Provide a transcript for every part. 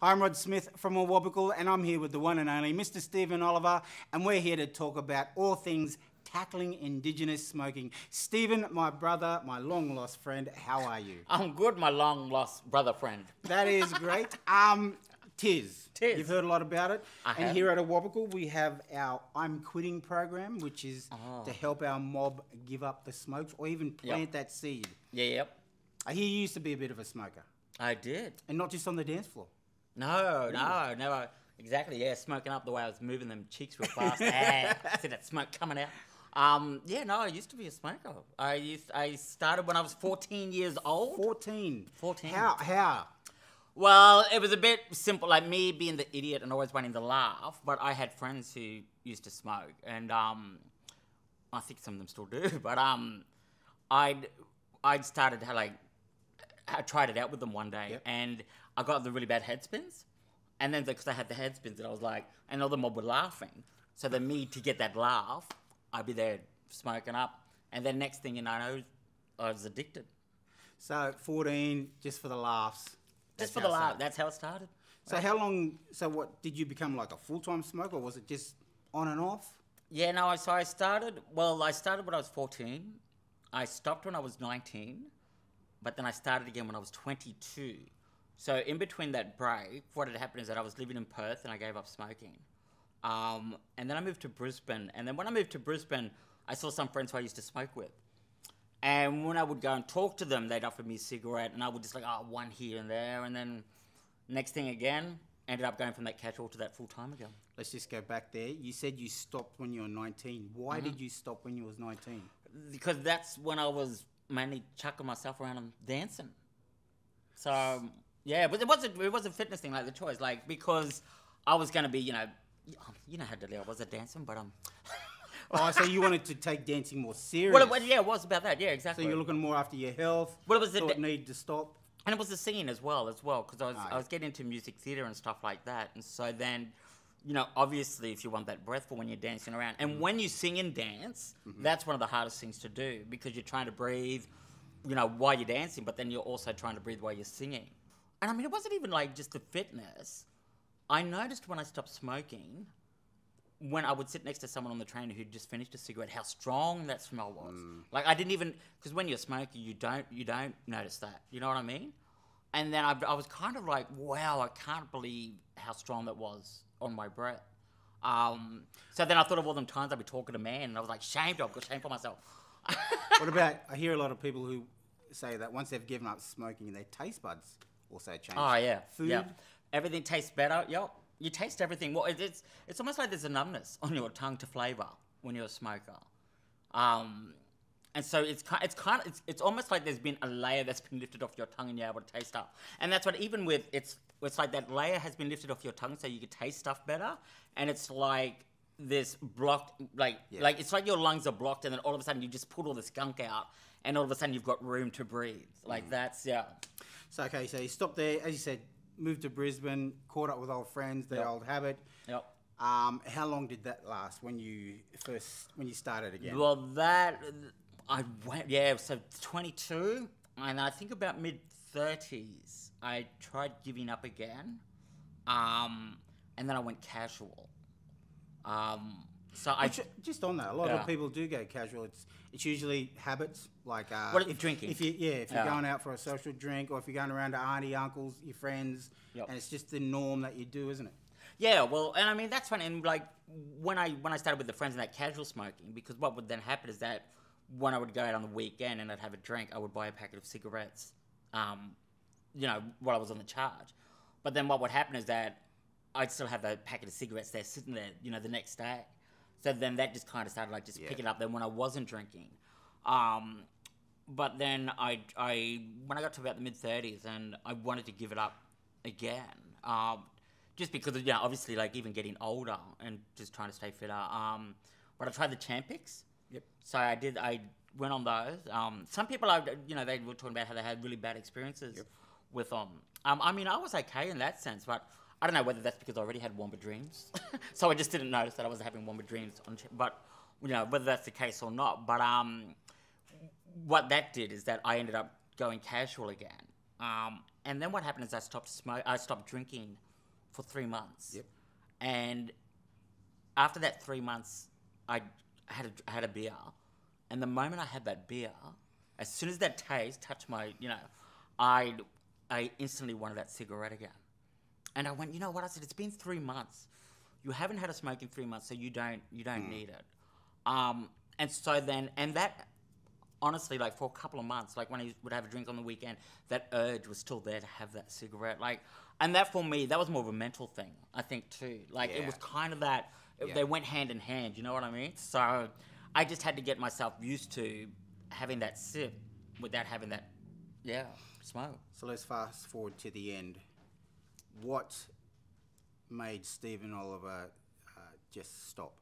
I'm Rod Smith from Awabakal, and I'm here with the one and only Mr. Stephen Oliver, and we're here to talk about all things tackling Indigenous smoking. Stephen, my brother, my long-lost friend, how are you? I'm good, my long-lost brother friend. That is great. Tiz. You've heard a lot about it. And here at Awabakal, we have our I'm Quitting program, which is to help our mob give up the smokes or even plant that seed. Yep. I hear you used to be a bit of a smoker. I did. And not just on the dance floor. No, never. Exactly, yeah, smoking up the way I was moving them cheeks real fast. See that smoke coming out. I used to be a smoker. I started when I was 14 years old. 14? 14. How? Well, it was a bit simple, like me being the idiot and always wanting to laugh, but I had friends who used to smoke, and I think some of them still do, but I'd started to, like, I tried it out with them one day, and I got the really bad head spins, and then because I had the head spins, and I was like, and all the mob were laughing, so then me, to get that laugh, I'd be there smoking up, and then next thing you know, I was addicted. So 14, just for the laughs. Just for the laugh. That's how it started. So how long? So what did you become, like a full-time smoker, or was it just on and off? Yeah, no. So I started. Well, I started when I was 14. I stopped when I was 19, but then I started again when I was 22. So in between that break, what had happened is that I was living in Perth and I gave up smoking. And then I moved to Brisbane. And then when I moved to Brisbane, I saw some friends who I used to smoke with. And when I would go and talk to them, they'd offer me a cigarette, and I would just like, one here and there, and then next thing again, ended up going from that casual to that full-time again. Let's just go back there. You said you stopped when you were 19. Why did you stop when you was 19? Because that's when I was mainly chucking myself around and dancing. So, yeah, but it was a fitness thing, like the choice, like, because I was going to be, you know how deadly I was at dancing, but Oh, so you wanted to take dancing more serious? Well, it was about that. Yeah, exactly. So you're looking more after your health. Well, it was thought need to stop. And it was the singing as well, because I was getting into music theatre and stuff like that. And so then, obviously, if you want that breath for when you're dancing around, and when you sing and dance, that's one of the hardest things to do because you're trying to breathe, while you're dancing, but then you're also trying to breathe while you're singing. And I mean, it wasn't even like just the fitness. I noticed when I stopped smoking, when I would sit next to someone on the train who'd just finished a cigarette, how strong that smell was. Like I didn't even, because when you're smoking, you don't notice that. You know what I mean? And then I was kind of like, wow, I can't believe how strong that was on my breath. So then I thought of all them times I'd be talking to man, and I was like, I've got shame for myself. What about? I hear a lot of people who say that once they've given up smoking, their taste buds also change. Oh yeah, food. Yeah. Everything tastes better. Yep. You taste everything. Well, it's almost like there's a numbness on your tongue to flavour when you're a smoker, and so it's almost like there's been a layer that's been lifted off your tongue and you're able to taste stuff. And that's what even with it's like that layer has been lifted off your tongue so you can taste stuff better. And it's like this blocked, like it's like your lungs are blocked, and then all of a sudden you just pull all the skunk out, and all of a sudden you've got room to breathe. Like that's So okay, so you stopped there, as you said. Moved to Brisbane, caught up with old friends, their old habit. Yep. How long did that last when you started again? Well, so 22, and I think about mid-30s, I tried giving up again, and then I went casual. Just on that, a lot of people do go casual. It's usually habits, like drinking. If you're going out for a social drink, or if you're going around to auntie, uncles, your friends, and it's just the norm that you do, isn't it? Yeah, well, and I mean that's funny. And like when I started with the friends and that casual smoking, because what would then happen is that when I would go out on the weekend and I'd have a drink, I would buy a packet of cigarettes, while I was on the charge. But then what would happen is that I'd still have a packet of cigarettes there sitting there, the next day. So then that just kind of started like just picking up then when I wasn't drinking. But then when I got to about the mid-30s and I wanted to give it up again, just because of, obviously like even getting older and just trying to stay fitter. But I tried the Champix. Yep. So I went on those. Some people, they were talking about how they had really bad experiences with them. I mean, I was okay in that sense, but I don't know whether that's because I already had Womba dreams. So I just didn't notice that I was having Womba dreams. But, whether that's the case or not. But what that did is that I ended up going casual again. And then what happened is I stopped drinking for 3 months. Yep. And after that 3 months, I had a beer. And the moment I had that beer, as soon as that taste touched my, I instantly wanted that cigarette again. And I went, you know what? I said, it's been 3 months. You haven't had a smoke in 3 months, so you don't need it. And so then, and that, honestly, like for a couple of months, like when I would have a drink on the weekend, that urge was still there to have that cigarette. Like, and that for me, that was more of a mental thing, I think too. Like it was kind of that, they went hand in hand, you know what I mean? So I just had to get myself used to having that sip without having that, smoke. So let's fast forward to the end. What made Stephen Oliver just stop?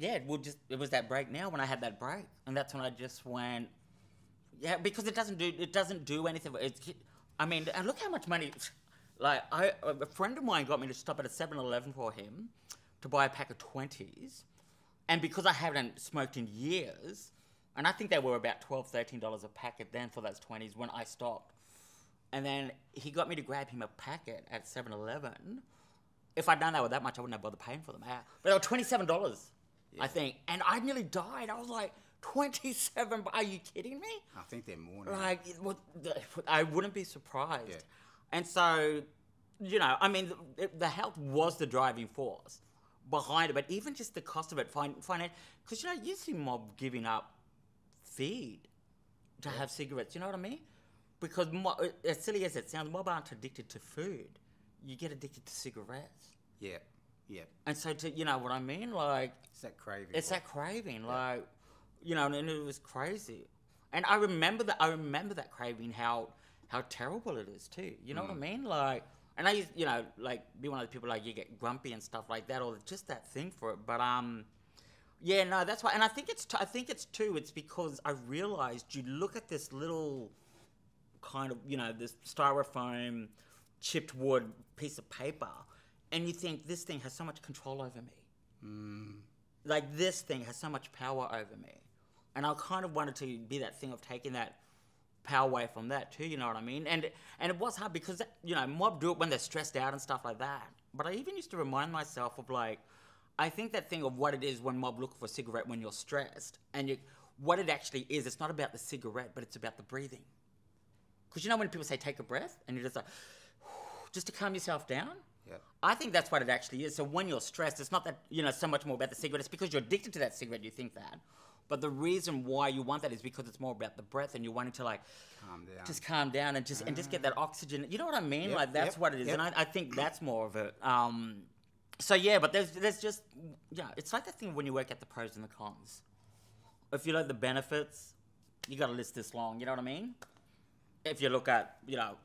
It was that break now when I had that break, and that's when I just went, because it doesn't do anything. And look how much money. Like a friend of mine got me to stop at a 7-Eleven for him to buy a pack of 20s, and because I haven't smoked in years, and I think they were about $12, $13 a packet then for those 20s when I stopped, and then he got me to grab him a packet at 7-Eleven. If I'd done that with that much, I wouldn't have bothered paying for them. But they were $27, I think. And I nearly died. I was like, 27? Are you kidding me? I think they're more now. Like, I wouldn't be surprised. Yeah. And so, the health was the driving force behind it. But even just the cost of it, because, you see mob giving up feed to have cigarettes. You know what I mean? Because as silly as it sounds, mob aren't addicted to food. You get addicted to cigarettes. Yeah. And so, you know what I mean? Like... It's that craving. It's that craving. Like, and it was crazy. And I remember that craving, how terrible it is too. You know what I mean? Like... And I used, be one of the people, like, you get grumpy and stuff like that, or just that thing for it. But, that's why. And I think it's because I realized you look at this little kind of, this styrofoam... chipped wood piece of paper, and you think this thing has so much control over me. Like this thing has so much power over me, and I kind of wanted to be that thing of taking that power away from that too. You know what I mean? And it was hard because mob do it when they're stressed out and stuff like that. But I even used to remind myself of like, I think that thing of what it is when mob look for a cigarette when you're stressed, and what it actually is. It's not about the cigarette, but it's about the breathing. Because when people say take a breath, and you're just like. Just to calm yourself down? Yeah. I think that's what it actually is. So when you're stressed, it's not that, so much more about the cigarette. It's because you're addicted to that cigarette, you think that. But the reason why you want that is because it's more about the breath, and you're wanting to, like... Calm down. Just calm down and just get that oxygen. You know what I mean? Yep, like, that's what it is. Yep. And I think that's more of it. But there's just... it's like that thing when you work out the pros and the cons. If you like the benefits, you got to list this long. You know what I mean? If you look at,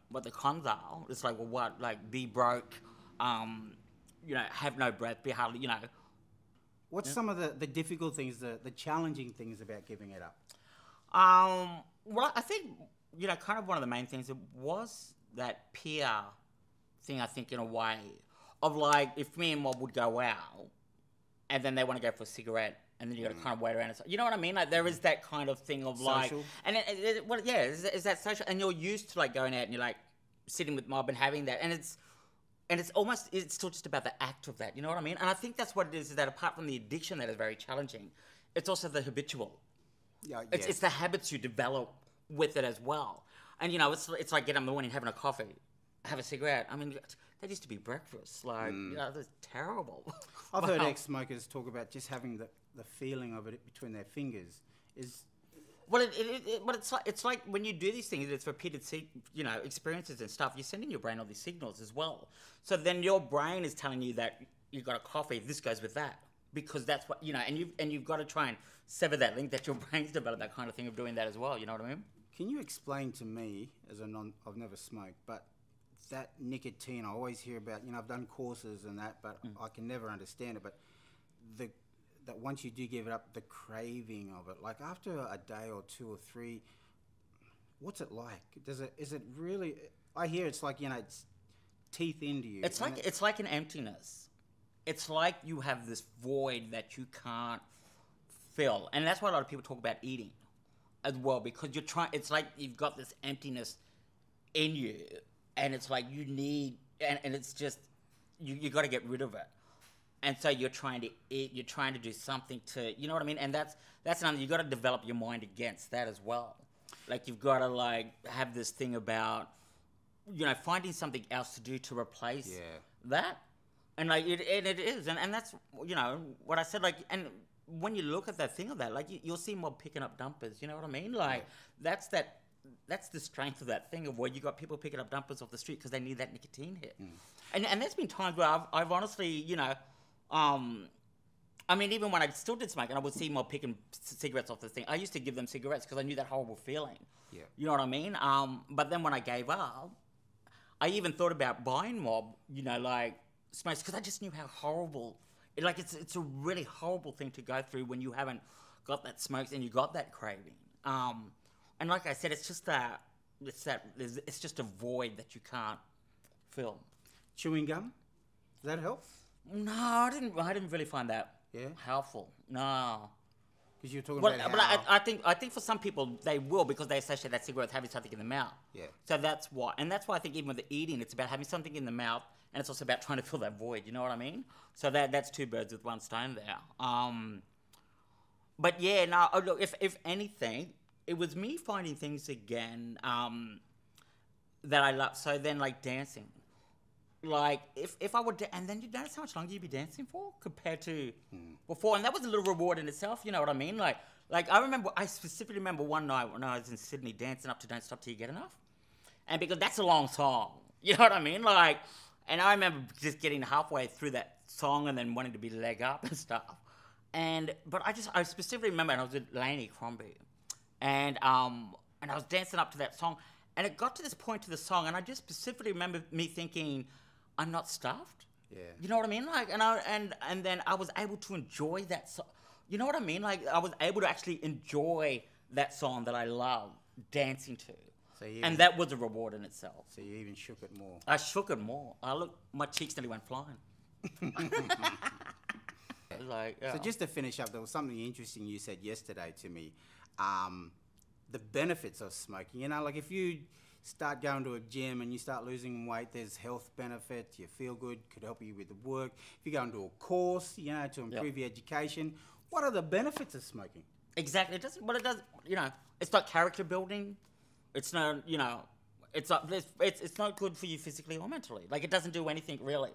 what the cons are, it's like, well, what? Like, be broke, have no breath, be hardly, What's some of the difficult things, the challenging things about giving it up? Well, I think, kind of one of the main things, it was that peer thing, I think, in a way, of like, if me and Mob would go out, and then they want to go for a cigarette, and then you got to kind of wait around. And you know what I mean? Like there is that kind of thing of like, social. And is that social? And you're used to like going out and you're like sitting with mob and having that, and it's still just about the act of that. You know what I mean? And I think that's what it is that apart from the addiction that is very challenging, it's also the habitual. Yeah, it's the habits you develop with it as well. And it's like getting up in the morning, having a coffee, have a cigarette. I mean, that used to be breakfast. Like that's terrible. I've heard ex-smokers talk about just having the feeling of it between their fingers is... Well, but it's like when you do these things, it's repeated, experiences and stuff. You're sending your brain all these signals as well. So then your brain is telling you that you got a coffee. This goes with that because that's what and you've got to try and sever that link that your brain's developed that kind of thing of doing that as well. You know what I mean? Can you explain to me, I've never smoked, but that nicotine I always hear about. I've done courses and that, but I can never understand it. But that once you do give it up, the craving of it, like after a day or 2 or 3, what's it like? Is it really? I hear it's like it's teeth into you. It's like an emptiness. It's like you have this void that you can't fill, and that's why a lot of people talk about eating. as well, because you're trying. It's like you've got this emptiness in you, and it's like you need, and it's just you got to get rid of it. And so you're trying to eat, you're trying to do something to, you know what I mean? And that's something you got to develop your mind against that as well. Like you've got to like have this thing about, you know, finding something else to do to replace that. And like it is, and that's, you know, what I said. Like, and when you look at that thing of that, like you'll see more picking up dumpers. You know what I mean? Like that's the strength of that thing of where you got people picking up dumpers off the street because they need that nicotine hit. And there's been times where I've honestly, you know. I mean, even when I still did smoke, and I would see more picking cigarettes off the thing, I used to give them cigarettes because I knew that horrible feeling. Yeah. You know what I mean? But then when I gave up, I even thought about buying mob, you know, like smokes, because I just knew how horrible. It's a really horrible thing to go through when you haven't got that smokes and you got that craving. And like I said, it's just it's just a void that you can't fill. Chewing gum, does that help? No, I didn't really find that helpful. No, because you're talking about how... I think for some people they will, because they associate that cigarette with having something in the mouth. Yeah. So that's why, and that's why I think even with the eating, it's about having something in the mouth, and it's also about trying to fill that void. You know what I mean? So that's two birds with one stone there. But yeah, no. Look, if anything, it was me finding things again that I love. So then, like dancing. Like, if I would... And then you notice how much longer you'd be dancing for compared to before. And that was a little reward in itself, you know what I mean? Like I specifically remember one night when I was in Sydney dancing up to Don't Stop Till You Get Enough. And because that's a long song, you know what I mean? Like, and I remember just getting halfway through that song and then wanting to be leg up and stuff. But I specifically remember, and I was with Lainey Crombie. And I was dancing up to that song. And it got to this point to the song, and I just specifically remember me thinking... I'm not stuffed. Yeah. You know what I mean? Like, and then I was able to enjoy that song. You know what I mean? Like, I was able to actually enjoy that song that I love dancing to. And that was a reward in itself. So you even shook it more. I shook it more. My cheeks nearly went flying. So just to finish up, there was something interesting you said yesterday to me. The benefits of smoking. You know, like if you start going to a gym and you start losing weight, there's health benefits, you feel good, could help you with the work. If you go into a course, you know, to improve your education, what are the benefits of smoking? Exactly. It does, you know, it's not character building. It's not, you know, it's not good for you physically or mentally. Like, it doesn't do anything really,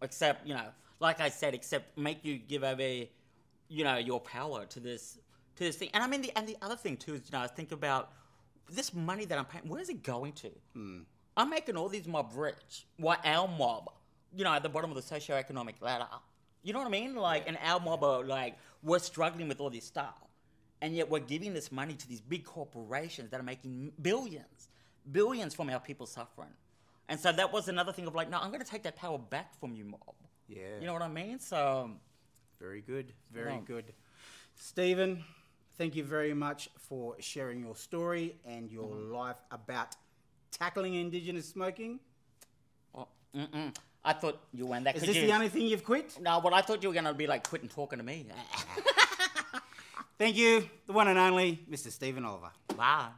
except, you know, like I said, except make you give over, you know, your power to this thing. And I mean, the other thing too is, you know, I think about this money that I'm paying, where's it going to? I'm making all these mob rich. Why our mob, you know, at the bottom of the socioeconomic ladder. You know what I mean? Like, and our mob are like, we're struggling with all this stuff. And yet we're giving this money to these big corporations that are making billions from our people suffering. And so that was another thing of like, no, I'm going to take that power back from you, mob. Yeah. You know what I mean? So. Very good. Very good. Stephen, thank you very much for sharing your story and your life about tackling Indigenous smoking. Oh, I thought you went that. Is this the only thing you've quit? No, well, I thought you were going to be like quitting talking to me. Thank you, the one and only Mr. Stephen Oliver. Bye.